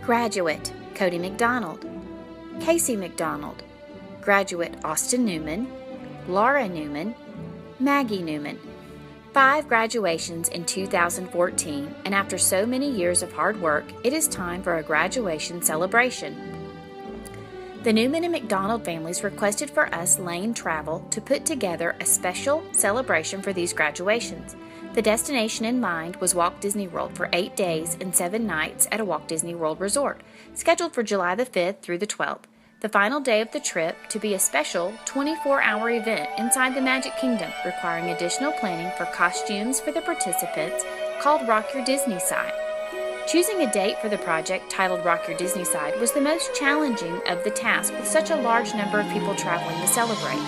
Graduate, Cody McDonald. Casey McDonald. Graduate, Austin Newman. Laura Newman. Maggie Newman. 5 graduations in 2014, and after so many years of hard work, it is time for a graduation celebration. The Newman and McDonald families requested for us, Lane Travel, to put together a special celebration for these graduations. The destination in mind was Walt Disney World for 8 days and 7 nights at a Walt Disney World resort, scheduled for July the 5th through the 12th. The final day of the trip to be a special 24-hour event inside the Magic Kingdom, requiring additional planning for costumes for the participants called Rock Your Disney Side. Choosing a date for the project titled Rock Your Disney Side was the most challenging of the tasks with such a large number of people traveling to celebrate.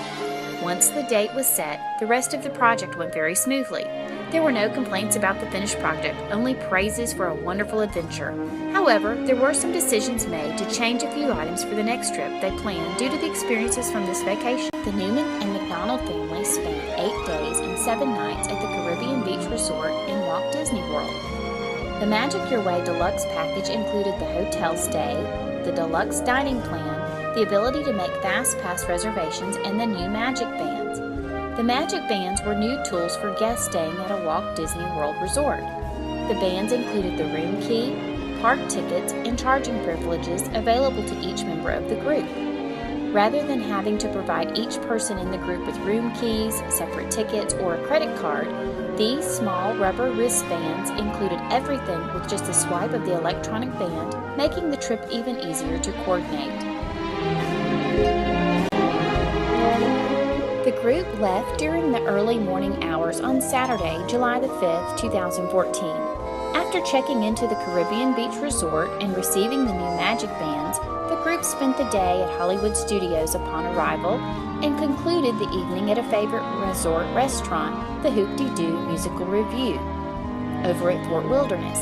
Once the date was set, the rest of the project went very smoothly. There were no complaints about the finished project, only praises for a wonderful adventure. However, there were some decisions made to change a few items for the next trip they planned due to the experiences from this vacation. The Newman and McDonald families spent 8 days and 7 nights at the Caribbean Beach Resort in Walt Disney World. The Magic Your Way Deluxe package included the hotel stay, the deluxe dining plan, the ability to make fast pass reservations, and the new Magic Bands. The Magic Bands were new tools for guests staying at a Walt Disney World resort. The bands included the room key, park tickets, and charging privileges available to each member of the group. Rather than having to provide each person in the group with room keys, separate tickets, or a credit card, these small rubber wristbands included everything with just a swipe of the electronic band, making the trip even easier to coordinate. The group left during the early morning hours on Saturday, July the 5th, 2014. After checking into the Caribbean Beach Resort and receiving the new Magic Bands, the group spent the day at Hollywood Studios upon arrival and concluded the evening at a favorite resort restaurant, the Hoop-Dee-Doo Musical Revue, over at Fort Wilderness.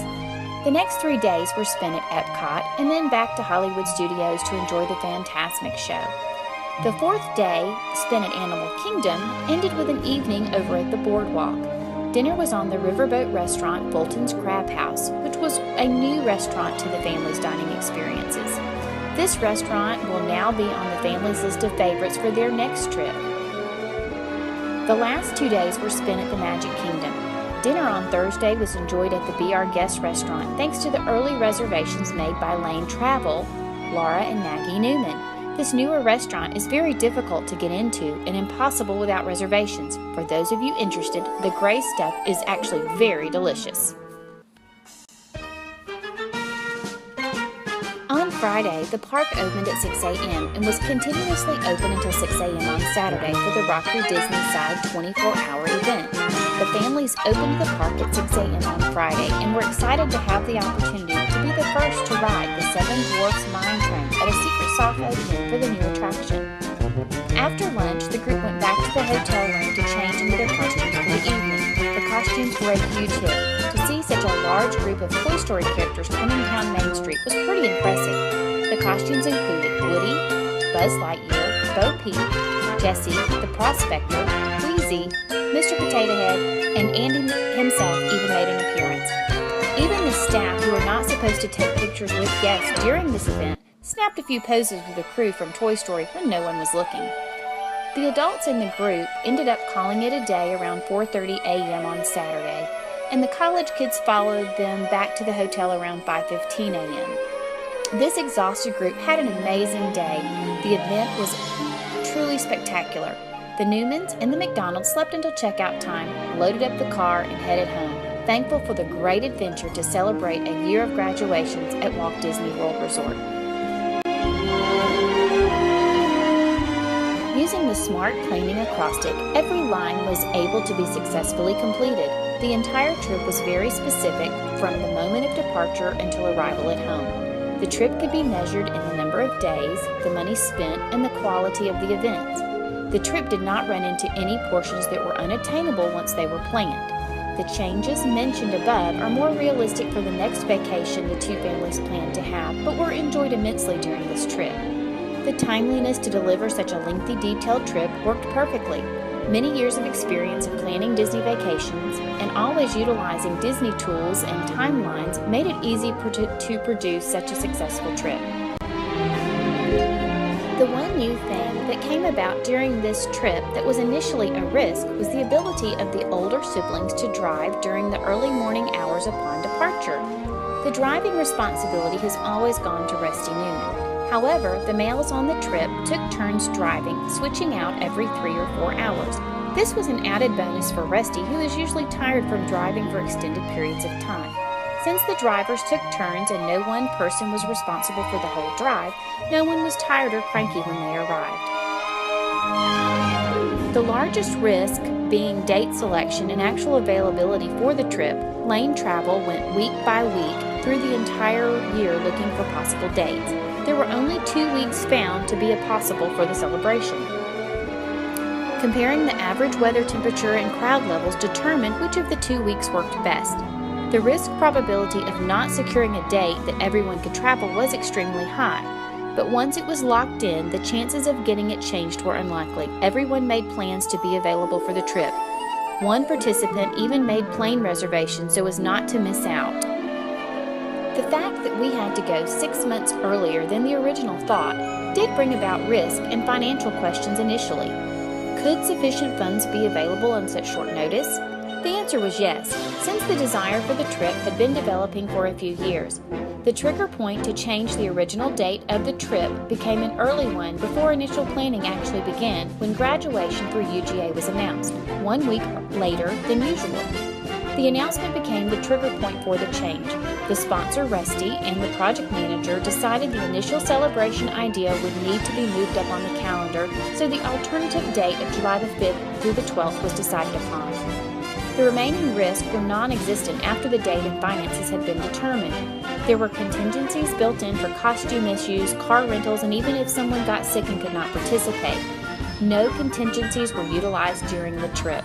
The next 3 days were spent at Epcot and then back to Hollywood Studios to enjoy the Fantasmic show. The 4th day, spent at Animal Kingdom, ended with an evening over at the Boardwalk. Dinner was on the Riverboat Restaurant, Fulton's Crab House, which was a new restaurant to the family's dining experiences. This restaurant will now be on the family's list of favorites for their next trip. The last 2 days were spent at the Magic Kingdom. Dinner on Thursday was enjoyed at the Be Our Guest restaurant thanks to the early reservations made by Lane Travel, Laura and Maggie Newman. This newer restaurant is very difficult to get into and impossible without reservations. For those of you interested, the gray stuff is actually very delicious. On Friday, the park opened at 6 a.m. and was continuously open until 6 a.m. on Saturday for the Rock Your Disney Side 24-hour event. The families opened the park at 6 a.m. on Friday and were excited to have the opportunity to be the first to ride the Seven Dwarfs Mine Train at a secret soft opening for the new attraction. After lunch, the group went back to the hotel room to change into their costumes for the evening. The costumes were a huge hit. To see such a large group of Toy Story characters coming down Main Street was pretty impressive. The costumes included Woody, Buzz Lightyear, Bo Peep, Jessie, the Prospector, Wheezy, Mr. Potato Head, and Andy himself even made an appearance. Even the staff, who were not supposed to take pictures with guests during this event, snapped a few poses with the crew from Toy Story when no one was looking. The adults in the group ended up calling it a day around 4:30 a.m. on Saturday, and the college kids followed them back to the hotel around 5:15 a.m. This exhausted group had an amazing day. The event was truly spectacular. The Newmans and the McDonalds slept until checkout time, loaded up the car, and headed home, thankful for the great adventure to celebrate a year of graduations at Walt Disney World Resort. Using the smart claiming acrostic, every line was able to be successfully completed. The entire trip was very specific from the moment of departure until arrival at home. The trip could be measured in the number of days, the money spent, and the quality of the events. The trip did not run into any portions that were unattainable once they were planned. The changes mentioned above are more realistic for the next vacation the two families planned to have, but were enjoyed immensely during this trip. The timeliness to deliver such a lengthy, detailed trip worked perfectly. Many years of experience of planning Disney vacations and always utilizing Disney tools and timelines made it easy to produce such a successful trip. The one new thing that came about during this trip that was initially a risk was the ability of the older siblings to drive during the early morning hours upon departure. The driving responsibility has always gone to Rusty Newman. However, the males on the trip took turns driving, switching out every 3 or 4 hours. This was an added bonus for Rusty, who is usually tired from driving for extended periods of time. Since the drivers took turns and no one person was responsible for the whole drive, no one was tired or cranky when they arrived. The largest risk being date selection and actual availability for the trip, Lane Travel went week by week through the entire year looking for possible dates. There were only 2 weeks found to be possible for the celebration. Comparing the average weather temperature and crowd levels determined which of the 2 weeks worked best. The risk probability of not securing a date that everyone could travel was extremely high, but once it was locked in, the chances of getting it changed were unlikely. Everyone made plans to be available for the trip. One participant even made plane reservations so as not to miss out. The fact that we had to go 6 months earlier than the original thought did bring about risk and financial questions initially. Could sufficient funds be available on such short notice? The answer was yes, since the desire for the trip had been developing for a few years. The trigger point to change the original date of the trip became an early one before initial planning actually began when graduation for UGA was announced, 1 week later than usual. The announcement became the trigger point for the change. The sponsor, Rusty, and the project manager decided the initial celebration idea would need to be moved up on the calendar, so the alternative date of July the 5th through the 12th was decided upon. The remaining risks were non-existent after the date and finances had been determined. There were contingencies built in for costume issues, car rentals, and even if someone got sick and could not participate. No contingencies were utilized during the trip.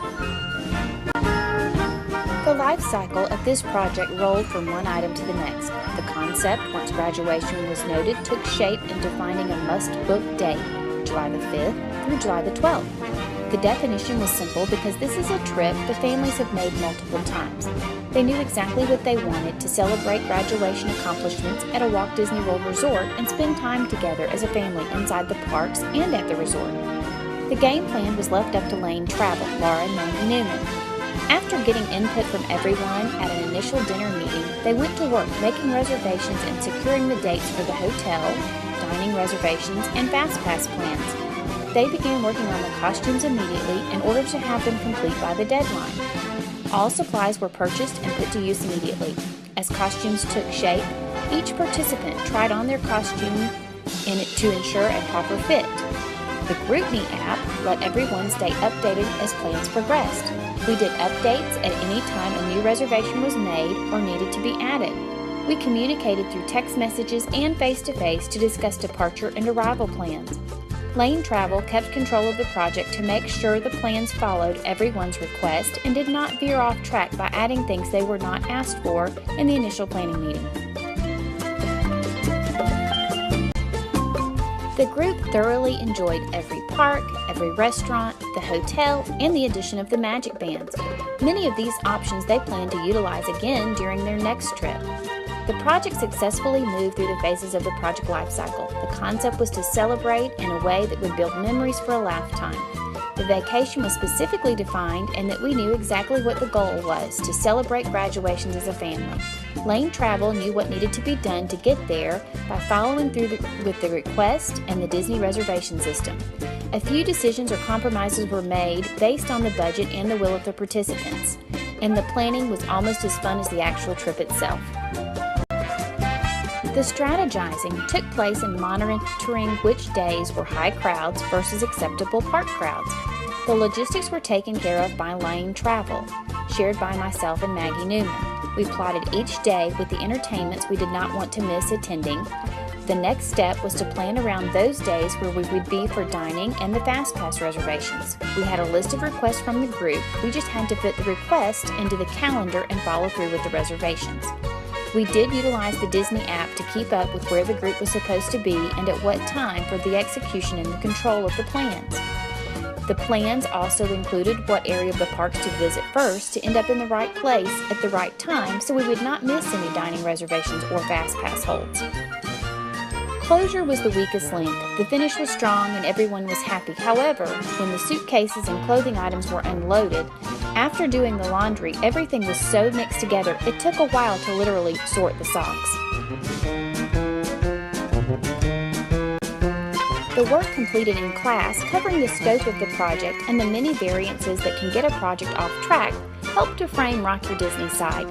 The life cycle of this project rolled from one item to the next. The concept, once graduation was noted, took shape into finding a must-book date, July the 5th through July the 12th. The definition was simple because this is a trip the families have made multiple times. They knew exactly what they wanted to celebrate graduation accomplishments at a Walt Disney World resort and spend time together as a family inside the parks and at the resort. The game plan was left up to Lane Travel, Laura and Maggie Newman. After getting input from everyone at an initial dinner meeting, they went to work making reservations and securing the dates for the hotel, dining reservations, and FastPass plans. They began working on the costumes immediately in order to have them complete by the deadline. All supplies were purchased and put to use immediately. As costumes took shape, each participant tried on their costume to ensure a proper fit. The GroupMe app let everyone stay updated as plans progressed. We did updates at any time a new reservation was made or needed to be added. We communicated through text messages and face-to-face to discuss departure and arrival plans. Lane Travel kept control of the project to make sure the plans followed everyone's request and did not veer off track by adding things they were not asked for in the initial planning meeting. The group thoroughly enjoyed every park, every restaurant, the hotel, and the addition of the magic bands. Many of these options they plan to utilize again during their next trip. The project successfully moved through the phases of the project lifecycle. The concept was to celebrate in a way that would build memories for a lifetime. The vacation was specifically defined and that we knew exactly what the goal was, to celebrate graduations as a family. Lane Travel knew what needed to be done to get there by following through with the request and the Disney reservation system. A few decisions or compromises were made based on the budget and the will of the participants, and the planning was almost as fun as the actual trip itself. The strategizing took place in monitoring which days were high crowds versus acceptable park crowds. The logistics were taken care of by Lane Travel, shared by myself and Maggie Newman. We plotted each day with the entertainments we did not want to miss attending. The next step was to plan around those days where we would be for dining and the FastPass reservations. We had a list of requests from the group. We just had to fit the request into the calendar and follow through with the reservations. We did utilize the Disney app to keep up with where the group was supposed to be and at what time for the execution and the control of the plans. The plans also included what area of the parks to visit first to end up in the right place at the right time so we would not miss any dining reservations or fast pass holds. Closure was the weakest link. The finish was strong and everyone was happy. However, when the suitcases and clothing items were unloaded, after doing the laundry, everything was so mixed together it took a while to literally sort the socks. The work completed in class, covering the scope of the project and the many variances that can get a project off track, helped to frame Rock Your Disney side.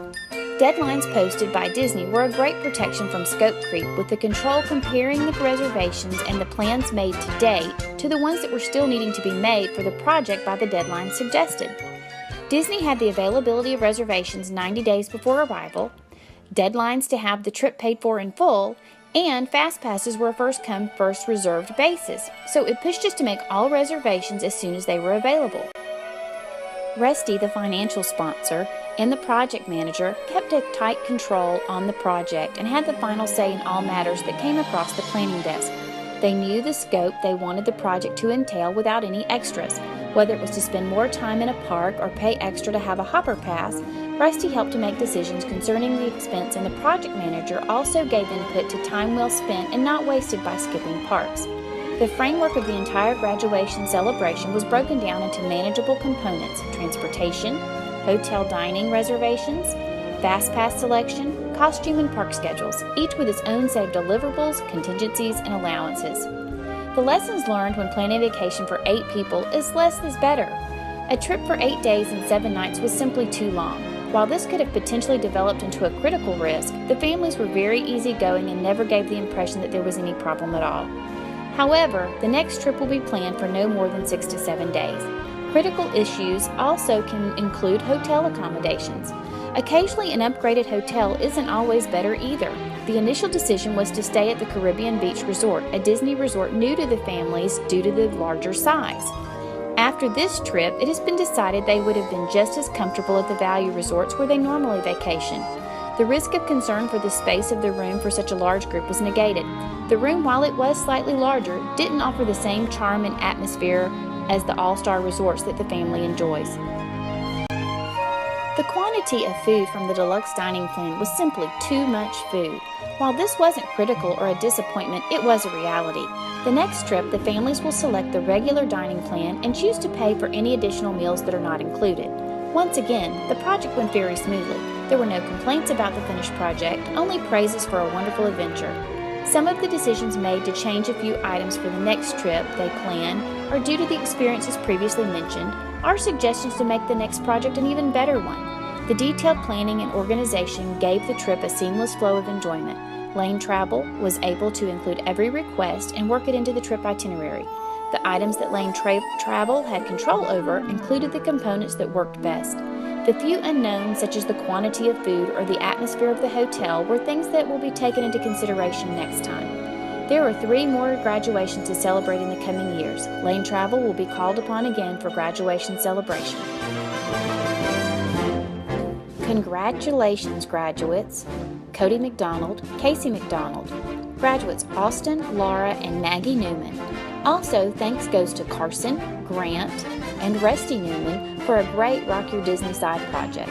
Deadlines posted by Disney were a great protection from scope creep, with the control comparing the reservations and the plans made to date to the ones that were still needing to be made for the project by the deadline suggested. Disney had the availability of reservations 90 days before arrival, deadlines to have the trip paid for in full, and fast passes were a first-come, first-reserved basis, so it pushed us to make all reservations as soon as they were available. Rusty, the financial sponsor, and the project manager kept a tight control on the project and had the final say in all matters that came across the planning desk. They knew the scope they wanted the project to entail without any extras. Whether it was to spend more time in a park or pay extra to have a hopper pass, Rusty helped to make decisions concerning the expense, and the project manager also gave input to time well spent and not wasted by skipping parks. The framework of the entire graduation celebration was broken down into manageable components: transportation, hotel dining reservations, fast pass selection, costume and park schedules, each with its own set of deliverables, contingencies, and allowances. The lessons learned when planning a vacation for 8 people is less is better. A trip for 8 days and 7 nights was simply too long. While this could have potentially developed into a critical risk, the families were very easygoing and never gave the impression that there was any problem at all. However, the next trip will be planned for no more than 6 to 7 days. Critical issues also can include hotel accommodations. Occasionally, an upgraded hotel isn't always better either. The initial decision was to stay at the Caribbean Beach Resort, a Disney resort new to the families due to the larger size. After this trip, it has been decided they would have been just as comfortable at the value resorts where they normally vacation. The risk of concern for the space of the room for such a large group was negated. The room, while it was slightly larger, didn't offer the same charm and atmosphere as the all-star resorts that the family enjoys. The quantity of food from the deluxe dining plan was simply too much food. While this wasn't critical or a disappointment, it was a reality. The next trip, the families will select the regular dining plan and choose to pay for any additional meals that are not included. Once again, the project went very smoothly. There were no complaints about the finished project, only praises for a wonderful adventure. Some of the decisions made to change a few items for the next trip they plan are due to the experiences previously mentioned. Our suggestions to make the next project an even better one. The detailed planning and organization gave the trip a seamless flow of enjoyment. Lane Travel was able to include every request and work it into the trip itinerary. The items that Lane Travel had control over included the components that worked best. The few unknowns, such as the quantity of food or the atmosphere of the hotel, were things that will be taken into consideration next time. There are 3 more graduations to celebrate in the coming years. Lane Travel will be called upon again for graduation celebration. Congratulations, graduates. Cody McDonald, Casey McDonald. Graduates Austin, Laura, and Maggie Newman. Also, thanks goes to Carson, Grant, and Rusty Newman for a great Rock Your Disney Side project.